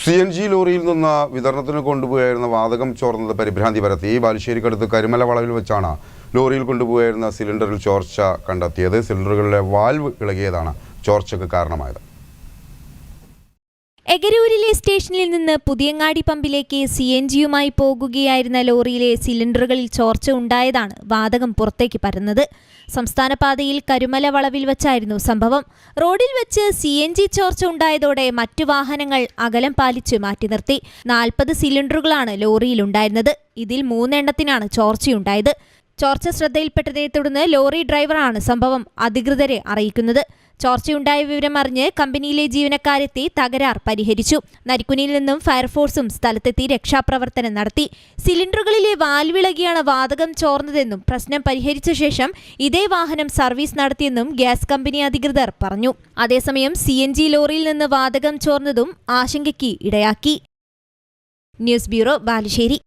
CNG ലോറിയിൽ നിന്ന് വിതരണത്തിന് കൊണ്ടുപോയിരുന്ന വാതകം ചോർന്നത് പരിഭ്രാന്തി പരത്തി. ബാലുശ്ശേരിക്കടുത്ത് കരിമല വളവിൽ വെച്ചാണ് ലോറിയിൽ കൊണ്ടുപോയിരുന്ന സിലിണ്ടറിൽ ചോർച്ച കണ്ടെത്തിയത്. സിലിണ്ടറുകളിലെ വാൽവ് ഇളകിയതാണ് ചോർച്ചയ്ക്ക് കാരണമായത്. എഗരൂരിലെ സ്റ്റേഷനിൽ നിന്ന് പുതിയങ്ങാടി പമ്പിലേക്ക് CNGയുമായി പോകുകയായിരുന്ന ലോറിയിലെ സിലിണ്ടറുകളിൽ ചോർച്ച ഉണ്ടായതാണ് വാതകം പുറത്തേക്ക് പരന്നത്. സംസ്ഥാന പാതയിൽ കരുമല വളവിൽ വെച്ചായിരുന്നു സംഭവം. റോഡിൽ വെച്ച് CNG ചോർച്ച ഉണ്ടായതോടെ മറ്റു വാഹനങ്ങൾ അകലം പാലിച്ച് മാറ്റി നിർത്തി. 40 സിലിണ്ടറുകളാണ് ലോറിയിലുണ്ടായിരുന്നത്. ഇതിൽ 3 എണ്ണത്തിനാണ് ചോർച്ചയുണ്ടായത്. ചോർച്ച ശ്രദ്ധയിൽപ്പെട്ടതിനെ തുടർന്ന് ലോറി ഡ്രൈവറാണ് സംഭവം അധികൃതരെ അറിയിക്കുന്നത്. ചോർച്ചയുണ്ടായ വിവരം അറിഞ്ഞ് കമ്പനിയിലെ ജീവനക്കാരെത്തി തകരാർ പരിഹരിച്ചു. നരിക്കുനിയിൽ നിന്നും ഫയർഫോഴ്സും സ്ഥലത്തെത്തി രക്ഷാപ്രവർത്തനം നടത്തി. സിലിണ്ടറുകളിലെ വാൽവിളകിയാണ് വാതകം ചോർന്നതെന്നും പ്രശ്നം പരിഹരിച്ച ശേഷം ഇതേ വാഹനം സർവീസ് നടത്തിയെന്നും ഗ്യാസ് കമ്പനി അധികൃതർ പറഞ്ഞു. അതേസമയം CNG ലോറിയിൽ നിന്ന് വാതകം ചോർന്നതും ആശങ്കയ്ക്ക് ഇടയാക്കി. News bureau, Balussery.